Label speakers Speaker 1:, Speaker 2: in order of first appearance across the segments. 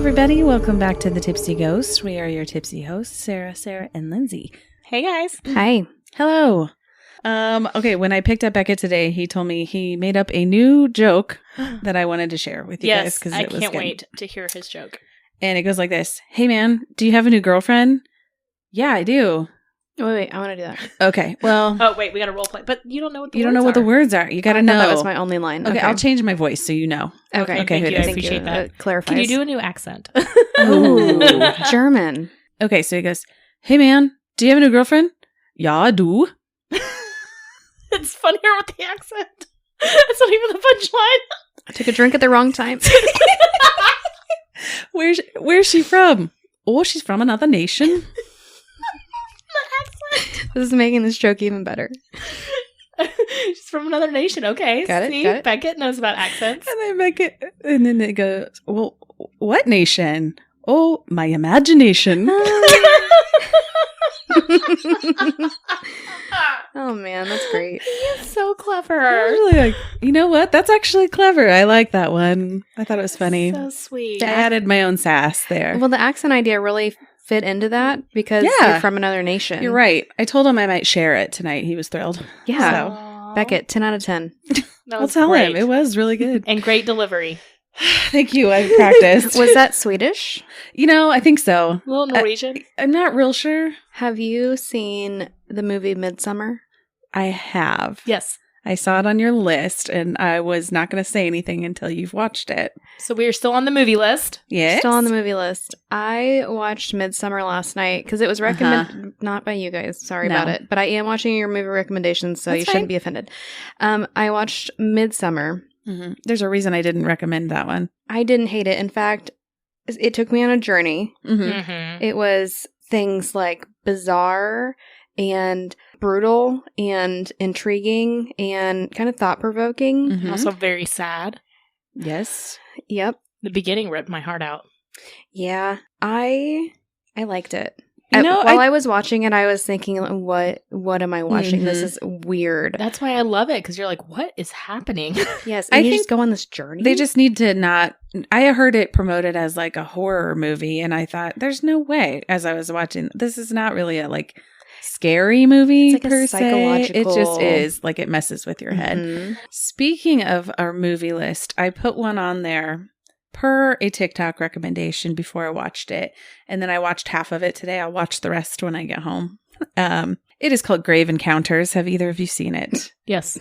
Speaker 1: everybody. Welcome back to The Tipsy Ghost. We are your tipsy hosts, Sarah, and Lindsey.
Speaker 2: Hey, guys.
Speaker 3: Hi.
Speaker 1: Hello. Okay, when I picked up Beckett today, he told me he made up a new joke that I wanted to share with you guys.
Speaker 2: Yes, I can't wait to hear his joke.
Speaker 1: And it goes like this. Hey, man, do you have a new girlfriend? Yeah, I do.
Speaker 3: Wait, I want to do that.
Speaker 1: Okay, well.
Speaker 2: Oh, wait, we got to role play. But you don't know what the words are.
Speaker 1: You don't know what the words are. You got to know.
Speaker 3: That was my only line.
Speaker 1: Okay, I'll change my voice so you know.
Speaker 3: Okay,
Speaker 2: thank you. I
Speaker 3: Thank
Speaker 2: appreciate
Speaker 3: you.
Speaker 2: that.
Speaker 3: Clarifies.
Speaker 2: Can you do a new accent?
Speaker 3: Ooh, German.
Speaker 1: Okay, so he goes, hey, man, do you have a new girlfriend? Yeah, I do.
Speaker 2: It's funnier with the accent. It's not even the punchline.
Speaker 3: I took a drink at the wrong time.
Speaker 1: Where's she from? Oh, she's from another nation.
Speaker 3: This is making this joke even better.
Speaker 2: She's from another nation. Okay.
Speaker 3: Got it,
Speaker 2: See,
Speaker 3: got it.
Speaker 2: Beckett knows about accents.
Speaker 1: And then it goes, well, what nation? Oh, my imagination.
Speaker 3: Oh, man, that's great.
Speaker 2: He's so clever.
Speaker 1: I was really like, you know what? That's actually clever. I like that one. I thought it was funny.
Speaker 2: So sweet.
Speaker 1: I added my own sass there.
Speaker 3: Well, the accent idea really fit into that because
Speaker 1: Yeah.
Speaker 3: you're from another nation.
Speaker 1: You're right. I told him I might share it tonight. He was thrilled.
Speaker 3: Yeah.
Speaker 2: Aw.
Speaker 3: Beckett, 10 out of 10.
Speaker 2: That
Speaker 1: I'll
Speaker 2: was
Speaker 1: tell
Speaker 2: great.
Speaker 1: him. It was really good.
Speaker 2: And great delivery.
Speaker 1: Thank you. I practiced.
Speaker 3: Was that Swedish?
Speaker 1: I think so.
Speaker 2: A little Norwegian.
Speaker 1: I'm not real sure.
Speaker 3: Have you seen the movie Midsummer?
Speaker 1: I have.
Speaker 2: Yes.
Speaker 1: I saw it on your list, and I was not going to say anything until you've watched it.
Speaker 2: So we are still on the movie list.
Speaker 1: Yes.
Speaker 3: Still on the movie list. I watched Midsummer last night because it was recommended, not by you guys, sorry
Speaker 1: No.
Speaker 3: about it, but I am watching your movie recommendations, so
Speaker 1: That's
Speaker 3: you
Speaker 1: fine.
Speaker 3: shouldn't be offended. I watched Midsummer.
Speaker 1: Mm-hmm. There's a reason I didn't recommend that one.
Speaker 3: I didn't hate it. In fact, it took me on a journey.
Speaker 1: Mm-hmm.
Speaker 2: Mm-hmm.
Speaker 3: It was things like bizarre and brutal and intriguing and kind of thought-provoking.
Speaker 1: Mm-hmm.
Speaker 2: Also very sad.
Speaker 1: Yes.
Speaker 3: Yep.
Speaker 2: The beginning ripped my heart out.
Speaker 3: Yeah. I liked it.
Speaker 1: You know,
Speaker 3: While I was watching it, I was thinking, what am I watching? This
Speaker 1: Mhm.
Speaker 3: is weird.
Speaker 2: That's why I love it, because you're like, what is happening?
Speaker 3: Yes.
Speaker 1: I
Speaker 3: And you
Speaker 1: think
Speaker 3: just go on this journey.
Speaker 1: They just need to not. I heard it promoted as like a horror movie, and I thought, there's no way. As I was watching, this is not really a like scary movie
Speaker 3: It's like a
Speaker 1: per se. It just
Speaker 3: psychological-
Speaker 1: is like it messes with your head.
Speaker 3: Mhm.
Speaker 1: Speaking of our movie list, I put one on there per a TikTok recommendation before I watched it. And then I watched half of it today. I'll watch the rest when I get home. It is called Grave Encounters. Have either of you seen it?
Speaker 2: Yes.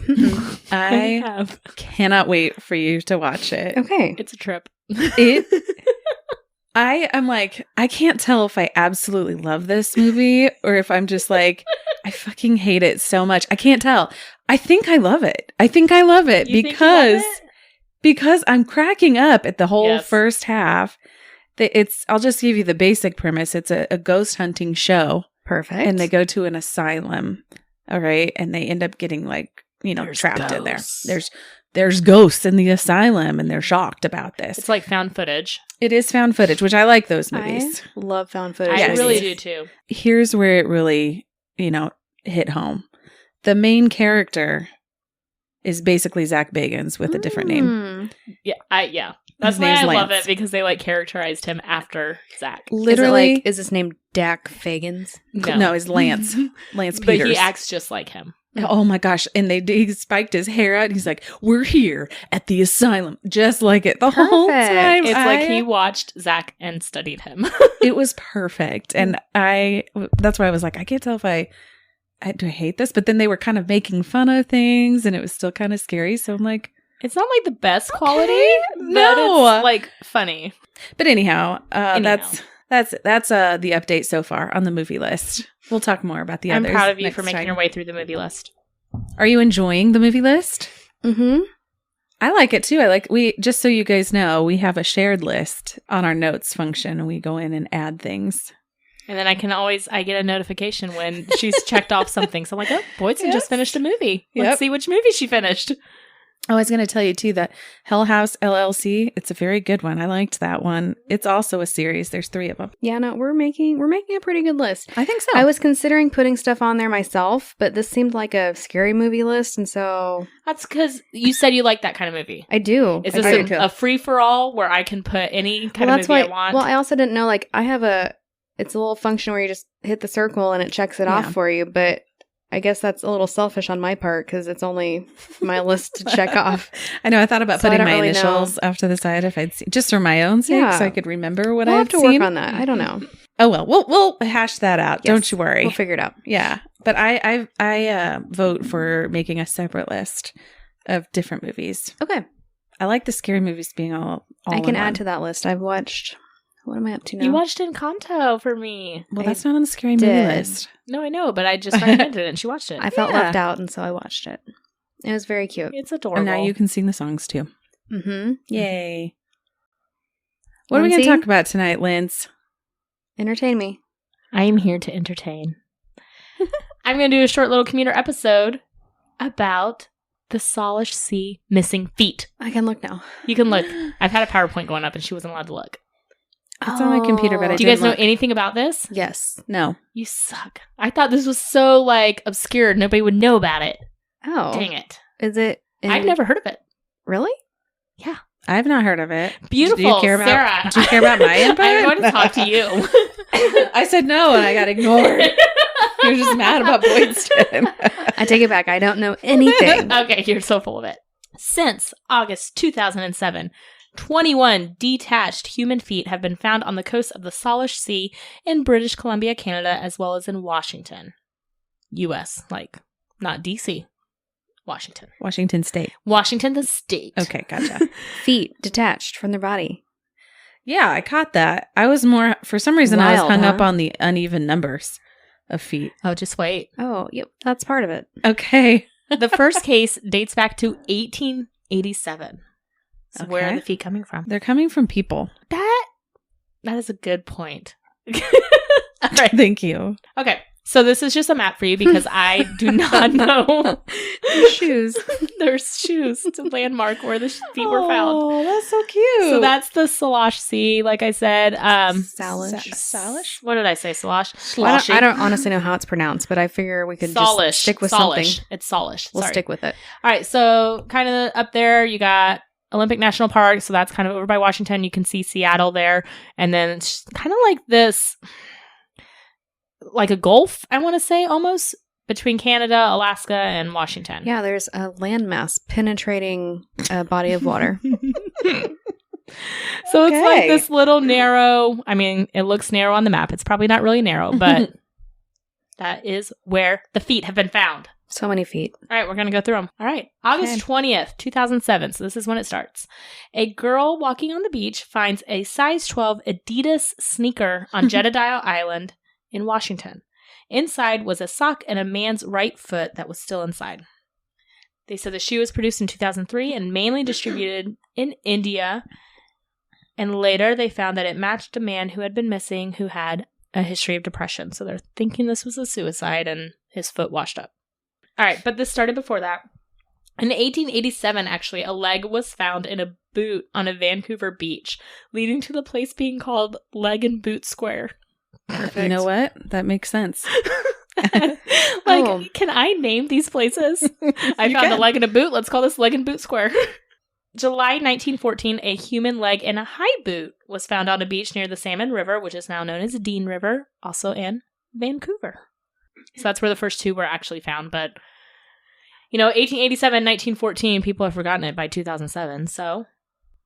Speaker 1: I
Speaker 2: have.
Speaker 1: cannot wait for you to watch it.
Speaker 3: Okay.
Speaker 2: It's a trip.
Speaker 1: I'm like, I can't tell if I absolutely love this movie or if I'm just like, I fucking hate it so much. I can't tell. I think I love it.
Speaker 2: You think you love
Speaker 1: because I'm cracking up at the whole
Speaker 2: Yes.
Speaker 1: first half. I'll just give you the basic premise. It's a ghost hunting show,
Speaker 3: Perfect.
Speaker 1: and they go to an asylum. All right, and they end up getting like
Speaker 2: There's
Speaker 1: trapped in there.
Speaker 2: ghosts.
Speaker 1: There's ghosts in the asylum, and they're shocked about this.
Speaker 2: It's like found footage.
Speaker 1: It is found footage, which I like those movies.
Speaker 3: I love found footage.
Speaker 2: I
Speaker 1: Yes.
Speaker 2: really do too.
Speaker 1: Here's where it really, hit home. The main character is basically Zach Bagans with a different name.
Speaker 3: Mm.
Speaker 2: Yeah. That's
Speaker 1: His
Speaker 2: why
Speaker 1: name's
Speaker 2: I love
Speaker 1: Lance.
Speaker 2: it, because they like characterized him after Zach.
Speaker 1: Literally,
Speaker 3: is his name Dak Fagans?
Speaker 1: no, it's Lance. Lance
Speaker 2: But
Speaker 1: Peters.
Speaker 2: he acts just like him.
Speaker 1: Oh my gosh. And he spiked his hair out. And he's like, we're here at the asylum. Just like it the whole
Speaker 3: Perfect.
Speaker 1: time.
Speaker 2: It's like he watched Zach and studied him.
Speaker 1: It was perfect. And that's why I was like, I can't tell if do I hate this? But then they were kind of making fun of things and it was still kind of scary. So I'm like,
Speaker 2: It's not like the best quality, but
Speaker 1: No.
Speaker 2: it's like funny.
Speaker 1: but anyhow,
Speaker 2: Anyhow.
Speaker 1: that's the update so far on the movie list. We'll talk more about the
Speaker 2: I'm
Speaker 1: others.
Speaker 2: proud of you
Speaker 1: next
Speaker 2: for making
Speaker 1: time.
Speaker 2: your way through the movie list.
Speaker 1: Are you enjoying the movie list?
Speaker 3: Mm-hmm.
Speaker 1: I like it too. We just so you guys know, we have a shared list on our notes function and we go in and add things.
Speaker 2: And then I get a notification when she's checked off something. So I'm like, oh, Boydson
Speaker 1: Yes.
Speaker 2: just finished a movie.
Speaker 1: Yep.
Speaker 2: Let's see which movie she finished.
Speaker 1: Oh, I was going to tell you too that Hell House LLC, it's a very good one. I liked that one. It's also a series. There's 3 of them.
Speaker 3: Yeah, no, we're making a pretty good list.
Speaker 1: I think so.
Speaker 3: I was considering putting stuff on there myself, but this seemed like a scary movie list, and so
Speaker 2: That's because you said you like that kind of movie.
Speaker 3: I do.
Speaker 2: Is
Speaker 3: I
Speaker 2: this
Speaker 3: do.
Speaker 2: a free-for-all where I can put any kind of movie I want?
Speaker 3: Well, I also didn't know, like, it's a little function where you just hit the circle and it checks it off for you, but I guess that's a little selfish on my part because it's only my list to check off.
Speaker 1: I know. I thought about
Speaker 3: So I
Speaker 1: putting
Speaker 3: don't
Speaker 1: my
Speaker 3: really
Speaker 1: initials after the side if I'd seen, just for my own sake,
Speaker 3: Yeah.
Speaker 1: so I could remember what
Speaker 3: We'll
Speaker 1: I
Speaker 3: have
Speaker 1: had
Speaker 3: to
Speaker 1: seen.
Speaker 3: work on that. I don't know.
Speaker 1: Oh well, we'll hash that out.
Speaker 3: Yes.
Speaker 1: Don't you worry.
Speaker 3: We'll figure it out.
Speaker 1: Yeah, but I vote for making a separate list of different movies.
Speaker 3: Okay.
Speaker 1: I like the scary movies being all
Speaker 3: I can
Speaker 1: in
Speaker 3: add
Speaker 1: one.
Speaker 3: to that list. I've watched. What am I up to now?
Speaker 2: You watched Encanto for me.
Speaker 1: Well,
Speaker 3: I
Speaker 1: that's not on the scary movie
Speaker 3: did.
Speaker 1: list.
Speaker 2: No, I know, but I just recommended it and she watched it.
Speaker 3: I felt
Speaker 1: Yeah.
Speaker 3: left out, and so I watched it. It was very cute.
Speaker 2: It's adorable.
Speaker 1: And now you can sing the songs too.
Speaker 3: Mm-hmm.
Speaker 1: Yay! What are we going to
Speaker 3: Lindsey?
Speaker 1: talk about tonight, Linz?
Speaker 3: Entertain me.
Speaker 2: I am here to entertain. I'm going to do a short little commuter episode about the Salish Sea missing feet.
Speaker 3: I can look now.
Speaker 2: You can look. I've had a PowerPoint going up and she wasn't allowed to look.
Speaker 1: It's on my computer, but I
Speaker 2: Do you guys
Speaker 1: didn't
Speaker 2: know
Speaker 1: look.
Speaker 2: anything about this?
Speaker 3: Yes.
Speaker 1: No.
Speaker 2: You suck. I thought this was so, like, obscure. Nobody would know about it.
Speaker 3: Oh.
Speaker 2: Dang it.
Speaker 3: Is it?
Speaker 2: I've never heard of it.
Speaker 3: Really?
Speaker 2: Yeah.
Speaker 1: I've not heard of it.
Speaker 2: Beautiful.
Speaker 1: Do you care about,
Speaker 2: Sarah.
Speaker 1: do you care about my input?
Speaker 2: I'm going to talk to you.
Speaker 1: I said no, and I got ignored. You're just mad about Boydston.
Speaker 3: I take it back. I don't know anything.
Speaker 2: Okay, you're so full of it. Since August 2007, 21 detached human feet have been found on the coast of the Salish Sea in British Columbia, Canada, as well as in Washington, U.S., like, not D.C., Washington.
Speaker 1: Washington State.
Speaker 2: Washington, the state.
Speaker 1: Okay, gotcha.
Speaker 3: Feet detached from their body.
Speaker 1: Yeah, I caught that. I was more, for some reason, I was
Speaker 3: Wild,
Speaker 1: hung up
Speaker 3: huh?
Speaker 1: on the uneven numbers of feet.
Speaker 2: Oh, just wait.
Speaker 3: Oh, yep. That's part of it.
Speaker 1: Okay.
Speaker 2: The first case dates back to 1887. So where are
Speaker 1: Okay.
Speaker 2: the feet coming from?
Speaker 1: They're coming from people.
Speaker 2: That is a good point. All right.
Speaker 1: Thank you.
Speaker 2: Okay. So this is just a map for you because I do not know.
Speaker 3: Shoes.
Speaker 2: There's shoes to landmark where the feet were found.
Speaker 1: Oh, that's so cute.
Speaker 2: So that's the Salish Sea, like I said.
Speaker 3: Salish.
Speaker 1: Salish?
Speaker 2: What did I say? Salish?
Speaker 3: I don't honestly know how it's pronounced, but I figure we could
Speaker 2: Salish.
Speaker 3: just stick with
Speaker 2: Salish.
Speaker 3: something.
Speaker 2: It's Salish.
Speaker 3: We'll
Speaker 2: Sorry.
Speaker 3: stick with it.
Speaker 2: All right. So kind of up there, you got Olympic National Park. So that's kind of over by Washington. You can see Seattle there. And then it's kind of like this, like a gulf, I want to say, almost between Canada, Alaska, and Washington.
Speaker 3: Yeah, there's a landmass penetrating a body of water.
Speaker 2: So it's like
Speaker 1: Okay.
Speaker 2: this little narrow, I mean, it looks narrow on the map. It's probably not really narrow, but that is where the feet have been found.
Speaker 3: So many feet.
Speaker 2: All right, we're going to go through them. All right. August 20th, 2007. So this is when it starts. A girl walking on the beach finds a size 12 Adidas sneaker on Jedediah Island in Washington. Inside was a sock and a man's right foot that was still inside. They said the shoe was produced in 2003 and mainly distributed in India. And later they found that it matched a man who had been missing who had a history of depression. So they're thinking this was a suicide and his foot washed up. All right, but this started before that. In 1887, actually, a leg was found in a boot on a Vancouver beach, leading to the place being called Leg and Boot Square.
Speaker 1: You know what? That makes sense.
Speaker 2: Can I name these places? I
Speaker 1: You
Speaker 2: found
Speaker 1: can.
Speaker 2: a leg and a boot. Let's call this Leg and Boot Square. July 1914, a human leg in a high boot was found on a beach near the Salmon River, which is now known as Dean River, also in Vancouver. So that's where the first two were actually found. But, 1887, 1914, people have forgotten it by 2007. So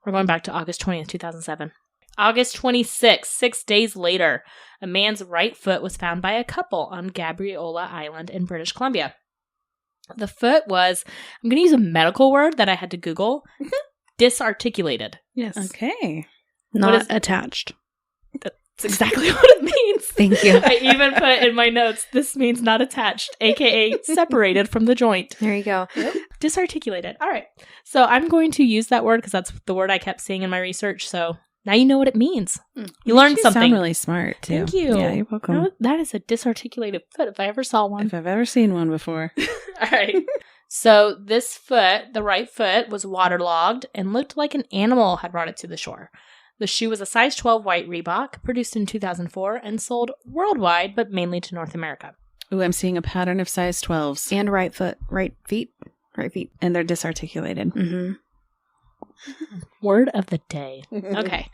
Speaker 2: we're going back to August 20th, 2007. August 26th, 6 days later, a man's right foot was found by a couple on Gabriola Island in British Columbia. The foot was, I'm going to use a medical word that I had to Google, disarticulated.
Speaker 3: Yes.
Speaker 1: Okay.
Speaker 3: Not
Speaker 2: is-
Speaker 3: attached.
Speaker 2: That's exactly what it means.
Speaker 3: Thank you.
Speaker 2: I even put in my notes, this means not attached, aka separated from the joint.
Speaker 3: There you go.
Speaker 2: Disarticulated. All right. So I'm going to use that word because that's the word I kept seeing in my research. So now you know what it means. You learned
Speaker 1: You
Speaker 2: something.
Speaker 1: sound really smart, too.
Speaker 2: Thank you.
Speaker 1: Yeah, you're welcome.
Speaker 2: That is a disarticulated foot if I ever saw one.
Speaker 1: If I've ever seen one before.
Speaker 2: All right. So this foot, the right foot, was waterlogged and looked like an animal had brought it to the shore. The shoe was a size 12 white Reebok, produced in 2004 and sold worldwide, but mainly to North America.
Speaker 1: Ooh, I'm seeing a pattern of size 12s.
Speaker 3: And right feet.
Speaker 1: And they're disarticulated.
Speaker 3: Mm-hmm.
Speaker 2: Word of the day. Okay.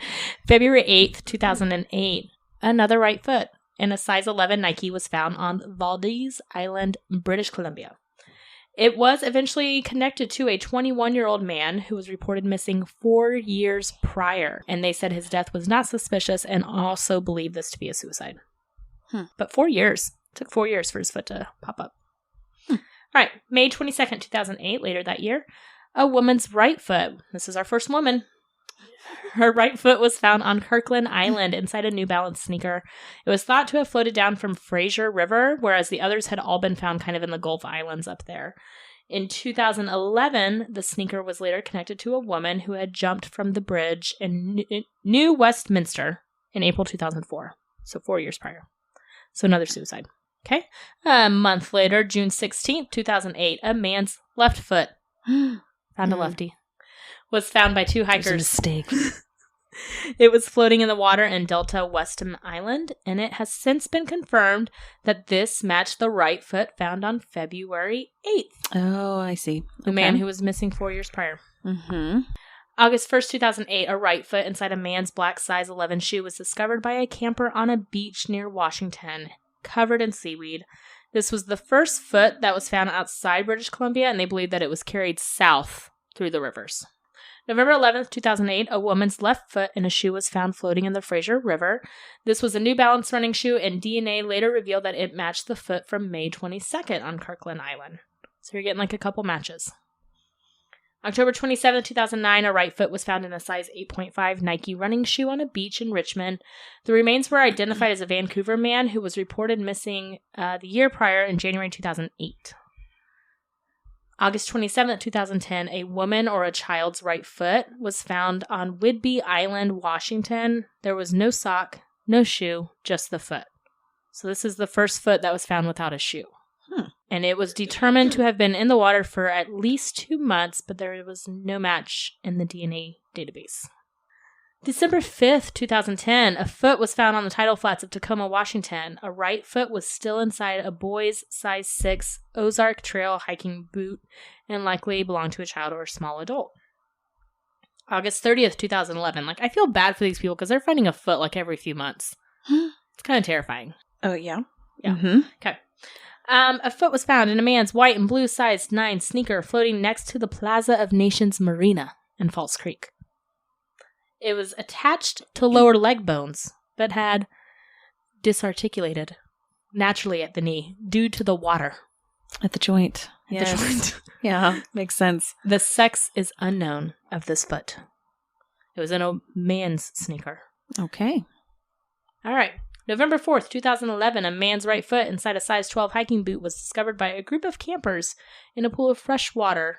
Speaker 2: February 8th, 2008, another right foot in a size 11 Nike was found on Valdez Island, British Columbia. It was eventually connected to a 21-year-old man who was reported missing 4 years prior, and they said his death was not suspicious and also believed this to be a suicide. But 4 years. It took 4 years for his foot to pop up. All right. May 22nd, 2008, later that year, a woman's right foot. This is our first woman. Her right foot was found on Kirkland Island inside a New Balance sneaker. It was thought to have floated down from Fraser River, whereas the others had all been found kind of in the Gulf Islands up there. In 2011, the sneaker was later connected to a woman who had jumped from the bridge in New Westminster in April 2004. So 4 years prior. So another suicide. Okay. A month later, June 16th, 2008, a man's left foot, found a lefty, was found by two hikers.
Speaker 1: It was a mistake.
Speaker 2: It was floating in the water in Delta Weston Island, and it has since been confirmed that this matched the right foot found on February 8th.
Speaker 1: Oh, I see.
Speaker 2: The man who was missing 4 years prior.
Speaker 1: Mm-hmm.
Speaker 2: August 1st, 2008, a right foot inside a man's black size 11 shoe was discovered by a camper on a beach near Washington, covered in seaweed. This was the first foot that was found outside British Columbia, and they believe that it was carried south through the rivers. November 11th, 2008, a woman's left foot in a shoe was found floating in the Fraser River. This was a New Balance running shoe, and DNA later revealed that it matched the foot from May 22nd on Kirkland Island. So you're getting like a couple matches. October 27th, 2009, a right foot was found in a size 8.5 Nike running shoe on a beach in Richmond. The remains were identified as a Vancouver man who was reported missing the year prior in January 2008. August 27th, 2010, a woman or a child's right foot was found on Whidbey Island, Washington. There was no sock, no shoe, just the foot. So this is the first foot that was found without a shoe. And it was determined to have been in the water for at least 2 months, but there was no match in the DNA database. December 5th, 2010, a foot was found on the tidal flats of Tacoma, Washington. A right foot was still inside a boy's size 6 Ozark Trail hiking boot and likely belonged to a child or a small adult. August 30th, 2011. I feel bad for these people because they're finding a foot every few months. It's kind of terrifying.
Speaker 1: Oh, yeah?
Speaker 2: Yeah.
Speaker 1: Mm-hmm.
Speaker 2: Okay. A foot was found in a man's white and blue size 9 sneaker floating next to the Plaza of Nations Marina in False Creek. It was attached to lower leg bones, but had disarticulated naturally at the knee due to the water.
Speaker 1: At the joint.
Speaker 2: Yes. The joint.
Speaker 1: Yeah, makes sense.
Speaker 2: The sex is unknown of this foot. It was in a man's sneaker.
Speaker 1: Okay.
Speaker 2: All right. November 4th, 2011, a man's right foot inside a size 12 hiking boot was discovered by a group of campers in a pool of fresh water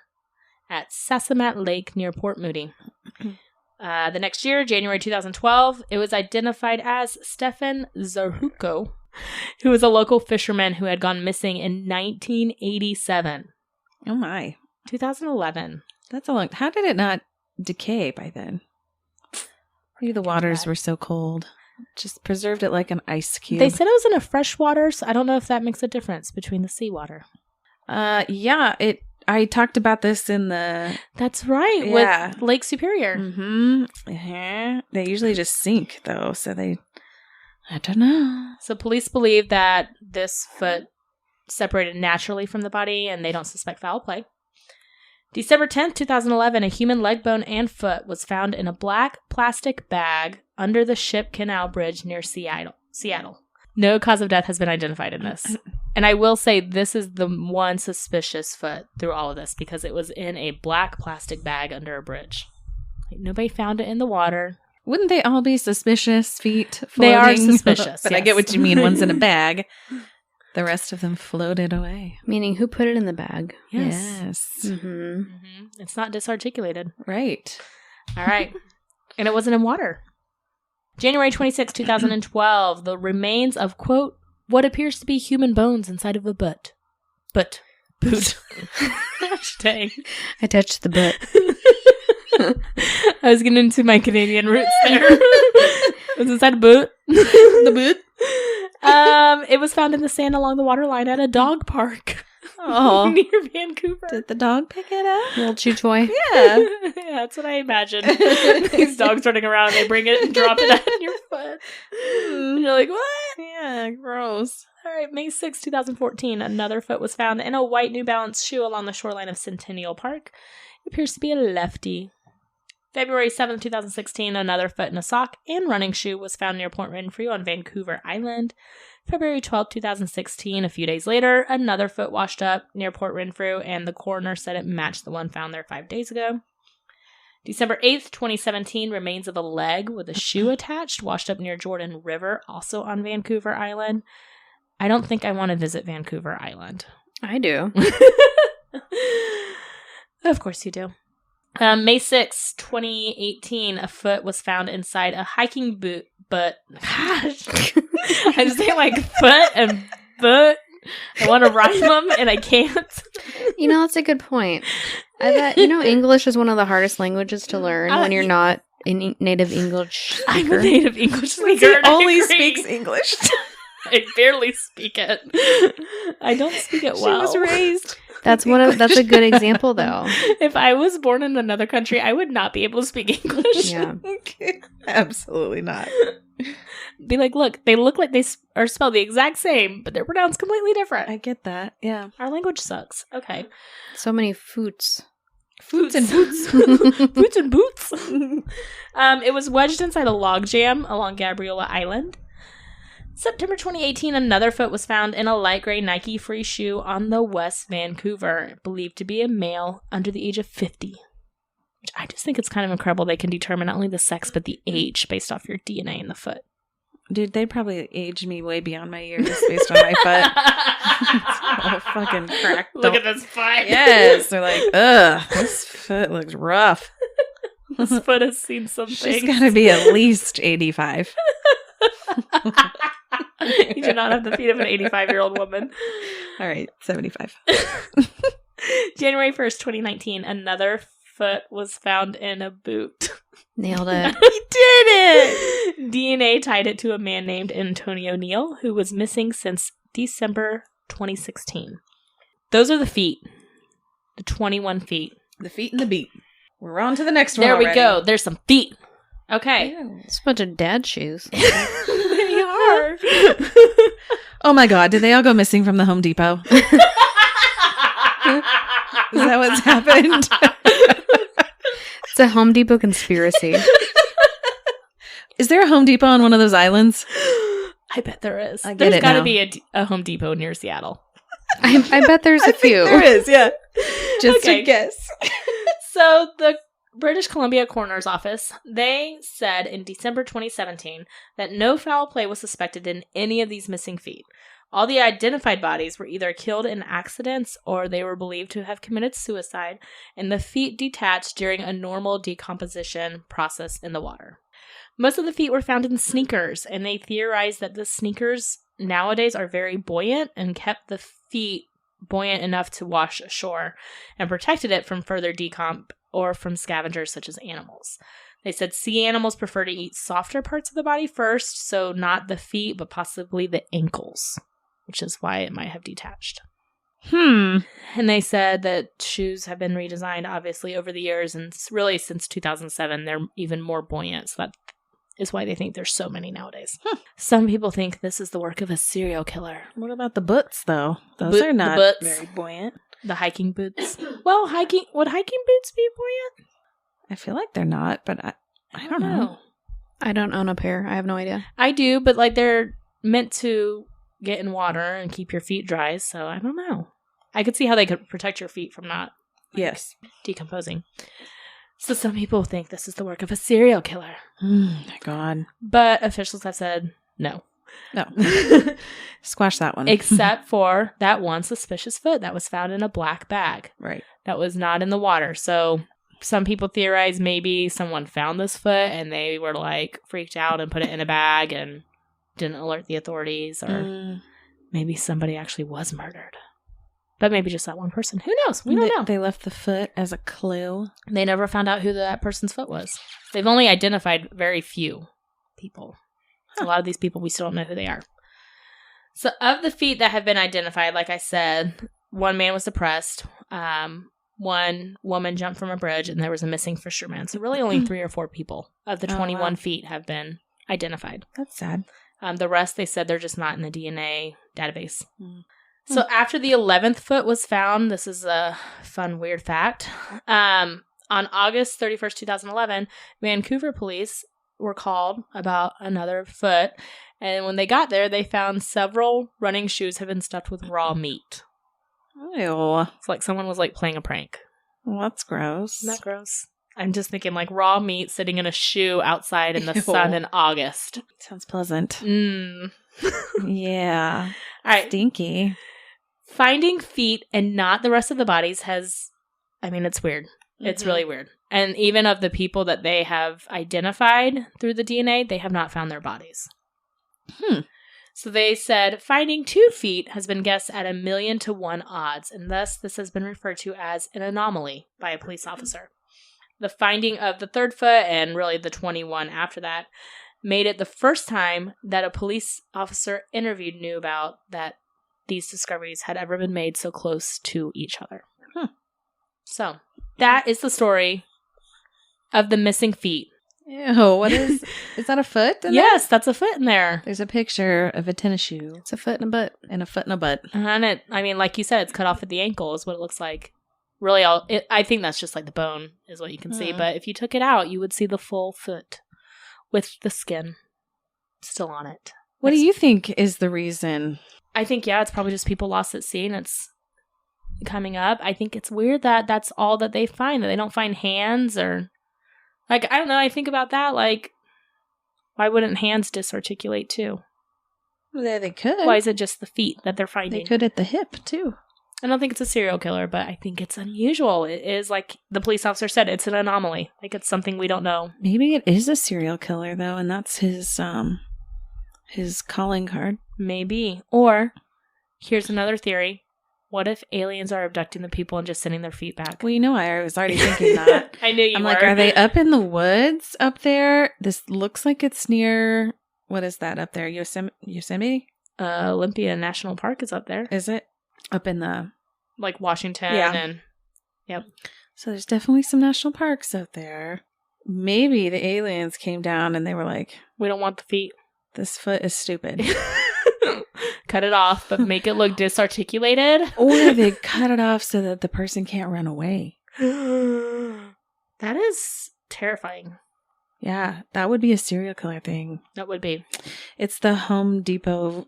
Speaker 2: at Sassamat Lake near Port Moody. The next year, January 2012, it was identified as Stefan Zaruko, who was a local fisherman who had gone missing in 1987.
Speaker 1: Oh my.
Speaker 2: 2011.
Speaker 1: That's a long... How did it not decay by then? Maybe the waters were so cold. Just preserved it like an ice cube.
Speaker 2: They said it was in a fresh water, so I don't know if that makes a difference between the seawater.
Speaker 1: Yeah, I talked about this in the...
Speaker 2: That's right, with Lake Superior.
Speaker 1: Mm-hmm. Uh-huh. They usually just sink, though, so they... I don't know.
Speaker 2: So police believe that this foot separated naturally from the body, and they don't suspect foul play. December 10th, 2011, a human leg bone and foot was found in a black plastic bag under the Ship Canal Bridge near Seattle. No cause of death has been identified in this. And I will say this is the one suspicious foot through all of this because it was in a black plastic bag under a bridge. Nobody found it in the water.
Speaker 1: Wouldn't they all be suspicious feet floating?
Speaker 2: They are suspicious,
Speaker 1: But
Speaker 2: yes.
Speaker 1: I get what you mean. One's in a bag. The rest of them floated away.
Speaker 3: Meaning, who put it in the bag?
Speaker 1: Yes.
Speaker 3: Mm-hmm.
Speaker 2: Mm-hmm. It's not disarticulated.
Speaker 1: Right.
Speaker 2: All right. And it wasn't in water. January 26, 2012, the remains of, quote, what appears to be human bones inside of a butt. boot. Dang.
Speaker 3: I touched the butt.
Speaker 2: I was getting into my Canadian roots there. Was inside a boot.
Speaker 1: The boot?
Speaker 2: It was found in the sand along the waterline at a dog park.
Speaker 1: Oh.
Speaker 2: Near Vancouver.
Speaker 1: Did the dog pick it up?
Speaker 3: Little chew toy.
Speaker 1: Yeah.
Speaker 2: Yeah, that's what I imagine. These dogs running around and they bring it and drop it on your foot. And you're like, what?
Speaker 1: Yeah, gross.
Speaker 2: All right, May 6, 2014, another foot was found in a white New Balance shoe along the shoreline of Centennial Park. It appears to be a lefty. February 7, 2016, another foot in a sock and running shoe was found near Port Renfrew on Vancouver Island. February 12, 2016, a few days later, another foot washed up near Port Renfrew, and the coroner said it matched the one found there 5 days ago. December 8th, 2017, remains of a leg with a shoe attached washed up near Jordan River, also on Vancouver Island. I don't think I want to visit Vancouver Island.
Speaker 3: I do.
Speaker 2: Of course you do. May 6, 2018, a foot was found inside a hiking boot, but gosh, I just say like foot and boot. I want to rhyme them and I can't.
Speaker 3: You know, that's a good point. I bet, English is one of the hardest languages to learn when you're not a native English speaker.
Speaker 2: I'm a native English speaker.
Speaker 1: He only speaks English.
Speaker 2: I barely speak it. I don't speak it well.
Speaker 1: She was raised.
Speaker 3: That's a good example, though.
Speaker 2: If I was born in another country, I would not be able to speak English.
Speaker 3: Yeah.
Speaker 1: Okay. Absolutely not.
Speaker 2: Be like, look, they look like they are spelled the exact same, but they're pronounced completely different.
Speaker 1: I get that. Yeah.
Speaker 2: Our language sucks. Okay.
Speaker 3: So many foots.
Speaker 2: Foots and boots. Foots and boots. It was wedged inside a log jam along Gabriola Island. September 2018, another foot was found in a light gray Nike free shoe on the West Vancouver, believed to be a male under the age of 50. Which I just think it's kind of incredible they can determine not only the sex, but the age based off your DNA in the foot.
Speaker 1: Dude, they probably aged me way beyond my years based on my foot. It's all fucking cracked.
Speaker 2: Look at this foot.
Speaker 1: Yes. They're like, ugh, this foot looks rough.
Speaker 2: This foot has seen some
Speaker 1: She's
Speaker 2: things.
Speaker 1: got to be at least 85.
Speaker 2: You do not have the feet of an 85-year-old woman.
Speaker 1: All right, 75.
Speaker 2: January 1st, 2019, another foot was found in a boot.
Speaker 3: Nailed it.
Speaker 1: He did it!
Speaker 2: DNA tied it to a man named Antonio Neal, who was missing since December 2016. Those are the feet. The 21 feet.
Speaker 1: The feet and the beat. We're on to the next one.
Speaker 2: There we
Speaker 1: already.
Speaker 2: go. There's some feet. Okay.
Speaker 3: It's a bunch of dad shoes.
Speaker 2: They are.
Speaker 1: Oh my God, did they all go missing from the Home Depot? Is that what's happened?
Speaker 3: It's a Home Depot conspiracy.
Speaker 1: Is there a Home Depot on one of those islands?
Speaker 2: I bet there is.
Speaker 1: I get
Speaker 2: There's
Speaker 1: it
Speaker 2: got to
Speaker 1: now.
Speaker 2: be a Home Depot near Seattle.
Speaker 3: I bet there's a few.
Speaker 1: There is, yeah. Just
Speaker 2: Okay.
Speaker 1: a guess.
Speaker 2: So the British Columbia Coroner's Office, they said in December 2017 that no foul play was suspected in any of these missing feet. All the identified bodies were either killed in accidents or they were believed to have committed suicide, and the feet detached during a normal decomposition process in the water. Most of the feet were found in sneakers, and they theorized that the sneakers nowadays are very buoyant and kept the feet buoyant enough to wash ashore and protected it from further decomp or from scavengers such as animals. They said sea animals prefer to eat softer parts of the body first, so not the feet, but possibly the ankles, which is why it might have detached. And they said that shoes have been redesigned, obviously, over the years, and really since 2007, they're even more buoyant, so that is why they think there's so many nowadays. Some people think this is the work of a serial killer.
Speaker 1: What about the boots, though? Those are not
Speaker 2: boots.
Speaker 1: very buoyant.
Speaker 2: The hiking boots. Well, would hiking boots be buoyant?
Speaker 1: I feel like they're not, but I don't know.
Speaker 3: I don't own a pair. I have no idea.
Speaker 2: I do, but like they're meant to get in water and keep your feet dry, so I don't know. I could see how they could protect your feet from not
Speaker 1: Yes.
Speaker 2: decomposing. So some people think this is the work of a serial killer.
Speaker 1: My God.
Speaker 2: But officials have said no.
Speaker 1: No. Squash that one.
Speaker 2: Except for that one suspicious foot that was found in a black bag.
Speaker 1: Right.
Speaker 2: That was not in the water. So some people theorize maybe someone found this foot and they were like freaked out and put it in a bag and didn't alert the authorities, or maybe somebody actually was murdered. But maybe just that one person. Who knows? We don't know.
Speaker 1: They left the foot as a clue.
Speaker 2: They never found out who that person's foot was. They've only identified very few people. A lot of these people, we still don't know who they are. So of the feet that have been identified, like I said, one man was depressed. One woman jumped from a bridge, and there was a missing fisherman. So really only 3 or 4 people of the 21 feet have been identified.
Speaker 1: That's sad.
Speaker 2: The rest, they said they're just not in the DNA database. So after the 11th foot was found, this is a fun, weird fact. On August 31st, 2011, Vancouver police were called about another foot. And when they got there, they found several running shoes had been stuffed with raw meat.
Speaker 1: Ew.
Speaker 2: It's like someone was like playing a prank.
Speaker 1: Well, that's gross.
Speaker 2: Isn't that gross? I'm just thinking like raw meat sitting in a shoe outside in the sun in August.
Speaker 1: Sounds pleasant.
Speaker 2: All
Speaker 1: Yeah.
Speaker 2: right.
Speaker 1: Stinky.
Speaker 2: Finding feet and not the rest of the bodies it's weird. It's really weird. And even of the people that they have identified through the DNA, they have not found their bodies. So they said finding 2 feet has been guessed at 1,000,000 to 1 odds, and thus this has been referred to as an anomaly by a police officer. The finding of the 3rd foot and really the 21 after that made it the first time that a police officer interviewed knew about that these discoveries had ever been made so close to each other. So that is the story of the missing feet.
Speaker 1: Ew, what is that a foot in
Speaker 2: Yes, that's a foot in there.
Speaker 1: There's a picture of a tennis shoe.
Speaker 3: It's a foot and a butt.
Speaker 1: And a foot and a butt.
Speaker 2: And it, like you said, it's cut off at the ankle is what it looks like. Really, I think that's just like the bone is what you can see. But if you took it out, you would see the full foot with the skin still on it.
Speaker 1: What do you think is the reason?
Speaker 2: I think, it's probably just people lost at sea and it's coming up. I think it's weird that that's all that they find, that they don't find hands or... Like, I don't know, I think about that, like, why wouldn't hands disarticulate too?
Speaker 1: Well, they could.
Speaker 2: Why is it just the feet that they're finding?
Speaker 1: They could at the hip, too.
Speaker 2: I don't think it's a serial killer, but I think it's unusual. It is, like the police officer said, it's an anomaly. Like, it's something we don't know.
Speaker 1: Maybe it is a serial killer, though, and that's his calling card.
Speaker 2: Maybe. Or, here's another theory. What if aliens are abducting the people and just sending their feet back?
Speaker 1: Well, I was already thinking that.
Speaker 2: I knew you
Speaker 1: I'm
Speaker 2: were.
Speaker 1: like, are they up in the woods up there? This looks like it's near, what is that up there? Yosemite?
Speaker 2: Olympia National Park is up there.
Speaker 1: Is it? Up in the...
Speaker 2: Like Washington and... Yep.
Speaker 1: So there's definitely some national parks out there. Maybe the aliens came down and they were like...
Speaker 2: We don't want the feet.
Speaker 1: This foot is stupid.
Speaker 2: Cut it off, but make it look disarticulated.
Speaker 1: Or they cut it off so that the person can't run away.
Speaker 2: That is terrifying.
Speaker 1: Yeah, that would be a serial killer thing.
Speaker 2: That would be.
Speaker 1: It's the Home Depot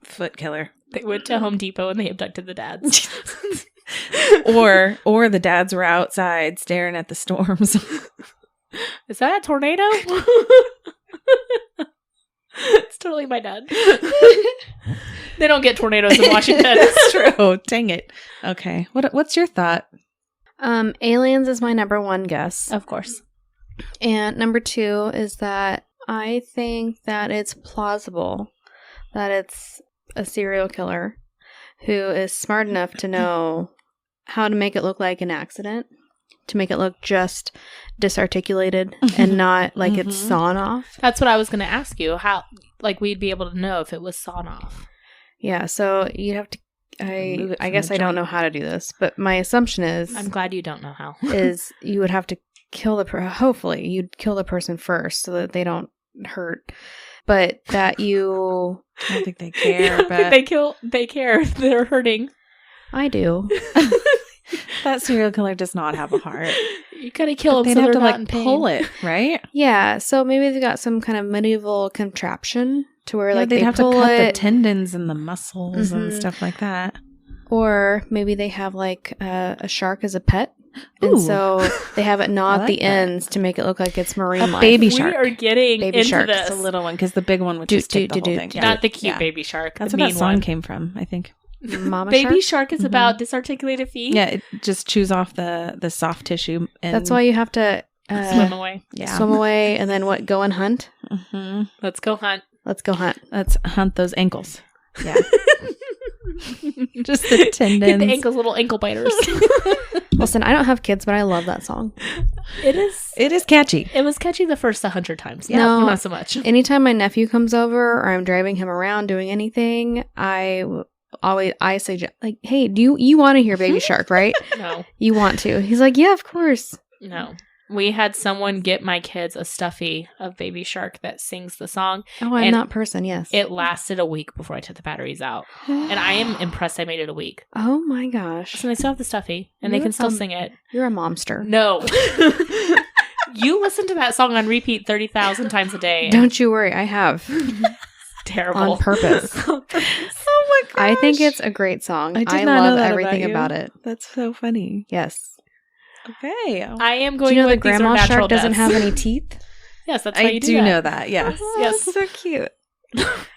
Speaker 1: foot killer.
Speaker 2: They went to Home Depot and they abducted the dads.
Speaker 1: or the dads were outside staring at the storms.
Speaker 2: Is that a tornado? It's totally my dad. They don't get tornadoes in Washington.
Speaker 1: It's true. Dang it. Okay. What's your thought?
Speaker 3: Aliens is my number 1 guess.
Speaker 2: Of course.
Speaker 3: And number 2 is that I think that it's plausible that it's a serial killer who is smart enough to know how to make it look like an accident, to make it look just disarticulated and not like it's sawn off.
Speaker 2: That's what I was going to ask you. How, like, we'd be able to know if it was sawn off.
Speaker 3: Yeah, so you'd have to... I guess I don't know how to do this, but my assumption is...
Speaker 2: I'm glad you don't know how.
Speaker 3: is you would have to kill hopefully, you'd kill the person first so that they don't hurt. But that you...
Speaker 1: I don't think they care, but...
Speaker 2: They care. They're hurting.
Speaker 3: I do.
Speaker 1: That serial killer does not have a heart.
Speaker 2: You gotta kill them
Speaker 1: so
Speaker 2: they're
Speaker 1: have to
Speaker 2: not in pain.
Speaker 1: Pull it, right?
Speaker 3: Yeah, so maybe they've got some kind of medieval contraption to where like
Speaker 1: they'd
Speaker 3: they
Speaker 1: have
Speaker 3: pull
Speaker 1: to cut
Speaker 3: it.
Speaker 1: the tendons and the muscles and stuff like that.
Speaker 3: Or maybe they have like a shark as a pet. And so they have it gnaw at the ends to make it look like it's marine life.
Speaker 1: Baby shark.
Speaker 2: We are getting
Speaker 3: baby
Speaker 2: into
Speaker 3: shark.
Speaker 2: this.
Speaker 1: It's a little one because the big one would just take the whole thing.
Speaker 2: Not the cute baby shark.
Speaker 1: That's
Speaker 2: the
Speaker 1: where
Speaker 2: mean
Speaker 1: that song
Speaker 2: one.
Speaker 1: came from, I think.
Speaker 3: Mama
Speaker 2: Baby
Speaker 3: shark?
Speaker 2: shark is about disarticulated feet.
Speaker 1: Yeah, it just chews off the soft tissue. And
Speaker 3: That's why you have to
Speaker 2: swim away.
Speaker 1: Yeah.
Speaker 3: Swim away and then what? Go and hunt?
Speaker 2: Let's go hunt.
Speaker 3: Let's go hunt.
Speaker 1: Let's hunt those ankles. Yeah. Just the tendons.
Speaker 2: Get the ankles, little ankle biters.
Speaker 3: Listen, I don't have kids, but I love that song.
Speaker 1: It is catchy.
Speaker 2: It was catchy the first 100 times.
Speaker 3: No.
Speaker 2: Not so much.
Speaker 3: Anytime my nephew comes over or I'm driving him around doing anything, I say, like, hey, do you want to hear Baby Shark, right?
Speaker 2: No.
Speaker 3: You want to? He's like, yeah, of course.
Speaker 2: No. We had someone get my kids a stuffy of Baby Shark that sings the song.
Speaker 3: Oh, I'm that person, yes.
Speaker 2: It lasted a week before I took the batteries out. And I am impressed I made it a week.
Speaker 3: Oh my gosh.
Speaker 2: So they still have the stuffy, and they can still sing it.
Speaker 3: You're a momster.
Speaker 2: No. You listen to that song on repeat 30,000 times a day.
Speaker 3: Don't you worry, I have.
Speaker 2: Terrible.
Speaker 3: On purpose.
Speaker 2: Oh my
Speaker 1: gosh.
Speaker 3: I think it's a great song.
Speaker 1: I
Speaker 3: love everything about it.
Speaker 1: That's so funny.
Speaker 3: Yes.
Speaker 1: Okay.
Speaker 2: I am going
Speaker 3: do you know
Speaker 2: with
Speaker 3: the grandma shark doesn't have any teeth?
Speaker 2: Yes, that's how you do
Speaker 1: that.
Speaker 2: that.
Speaker 1: Know that. Yes.
Speaker 3: Oh,
Speaker 1: Yes. So cute.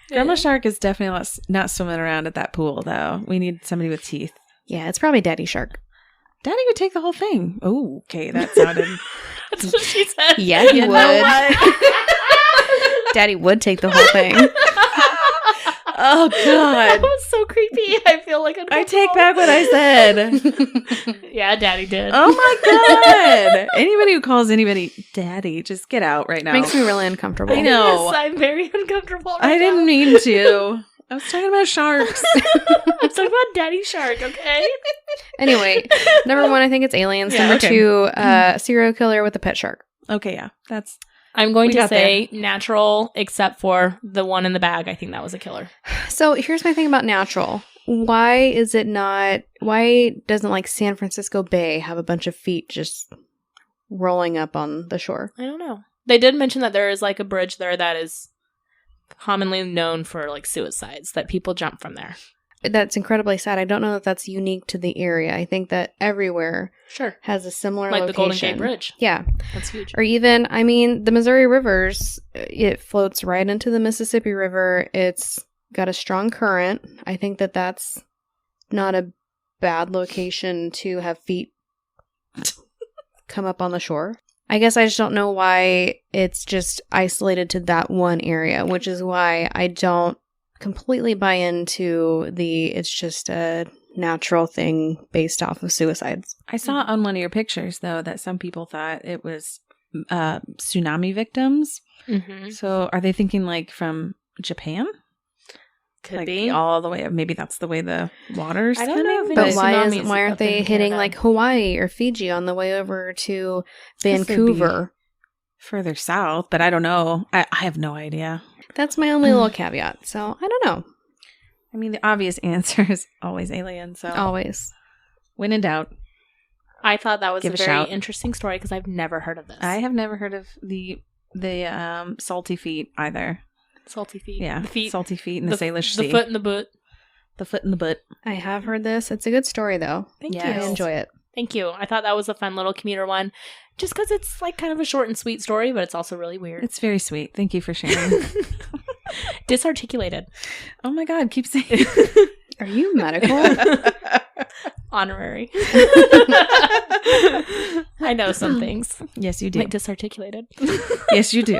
Speaker 1: Grandma shark is definitely not swimming around at that pool, though. We need somebody with teeth.
Speaker 3: Yeah, it's probably Daddy Shark.
Speaker 1: Daddy would take the whole thing. Oh, okay. That sounded...
Speaker 2: That's what she said.
Speaker 3: Yeah, he would. Daddy would take the whole thing.
Speaker 1: Oh, God.
Speaker 2: That was so creepy. I feel like
Speaker 1: I take back what I said.
Speaker 2: Yeah, Daddy did.
Speaker 1: Oh, my God. Anybody who calls anybody Daddy, just get out right now.
Speaker 3: Makes me really uncomfortable.
Speaker 1: I know.
Speaker 2: Yes, I'm very uncomfortable right
Speaker 1: I didn't
Speaker 2: now.
Speaker 1: mean to. I was talking about sharks.
Speaker 2: I'm talking about Daddy Shark, okay?
Speaker 3: Anyway, number 1, I think it's aliens.
Speaker 2: Yeah,
Speaker 3: number
Speaker 2: okay.
Speaker 3: 2, serial killer with a pet shark.
Speaker 1: Okay, yeah. That's...
Speaker 2: I'm going
Speaker 1: We
Speaker 2: to
Speaker 1: got
Speaker 2: say natural, except for the one in the bag. I think that was a killer.
Speaker 3: So here's my thing about natural. Why doesn't like San Francisco Bay have a bunch of feet just rolling up on the shore?
Speaker 2: I don't know. They did mention that there is like a bridge there that is commonly known for like suicides, that people jump from there.
Speaker 3: That's incredibly sad. I don't know that that's unique to the area. I think that everywhere
Speaker 2: Sure.
Speaker 3: has a similar
Speaker 2: Like
Speaker 3: location.
Speaker 2: the Golden Gate Bridge.
Speaker 3: Yeah.
Speaker 2: That's huge.
Speaker 3: Or even, I mean, the Missouri rivers, it floats right into the Mississippi River. It's got a strong current. I think that that's not a bad location to have feet come up on the shore. I guess I just don't know why it's just isolated to that one area, which is why I don't completely buy into it's just a natural thing based off of suicides.
Speaker 1: I saw on one of your pictures, though, that some people thought it was tsunami victims.
Speaker 2: Mm-hmm.
Speaker 1: So are they thinking like from Japan?
Speaker 2: Could
Speaker 1: like
Speaker 2: be.
Speaker 1: all the way up. Maybe that's the way the water's
Speaker 2: I don't know if
Speaker 3: But
Speaker 2: There's
Speaker 3: why
Speaker 2: tsunamis
Speaker 3: aren't
Speaker 2: up
Speaker 3: they
Speaker 2: in
Speaker 3: hitting
Speaker 2: Canada.
Speaker 3: like Hawaii or Fiji on the way over to
Speaker 1: Guess they'd be
Speaker 3: Vancouver?
Speaker 1: further south, but I don't know. I have no idea.
Speaker 3: That's my only little caveat. So I don't know.
Speaker 1: I mean, the obvious answer is always alien. So
Speaker 3: Always.
Speaker 1: when in doubt,
Speaker 2: I thought that was
Speaker 1: Give
Speaker 2: a
Speaker 1: a
Speaker 2: very
Speaker 1: shout.
Speaker 2: interesting story because I've never heard of this.
Speaker 1: I have never heard of the salty feet either.
Speaker 2: Salty feet.
Speaker 1: Yeah,
Speaker 2: The feet.
Speaker 1: salty feet in the Salish Sea.
Speaker 2: The foot in the boot.
Speaker 1: The foot in the butt.
Speaker 3: I have heard this. It's a good story though.
Speaker 2: Thank
Speaker 1: Yes.
Speaker 2: you.
Speaker 3: I enjoy it.
Speaker 2: Thank you. I thought that was a fun little commuter one. Just because it's like kind of a short and sweet story, but it's also really weird.
Speaker 1: It's very sweet. Thank you for sharing.
Speaker 2: Disarticulated.
Speaker 1: Oh my God, keep saying.
Speaker 3: Are you medical?
Speaker 2: Honorary. I know some things.
Speaker 1: Yes, you do.
Speaker 2: Like disarticulated.
Speaker 1: Yes, you do.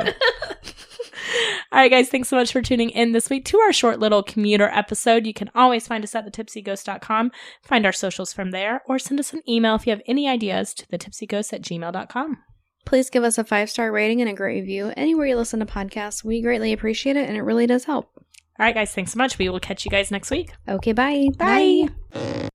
Speaker 2: All right, guys, thanks so much for tuning in this week to our short little commuter episode. You can always find us at thetipsyghost.com, find our socials from there, or send us an email if you have any ideas to thetipsyghost@gmail.com.
Speaker 3: Please give us a 5-star rating and a great review anywhere you listen to podcasts. We greatly appreciate it, and it really does help.
Speaker 2: All right, guys, thanks so much. We will catch you guys next week.
Speaker 3: Okay, bye.
Speaker 2: Bye.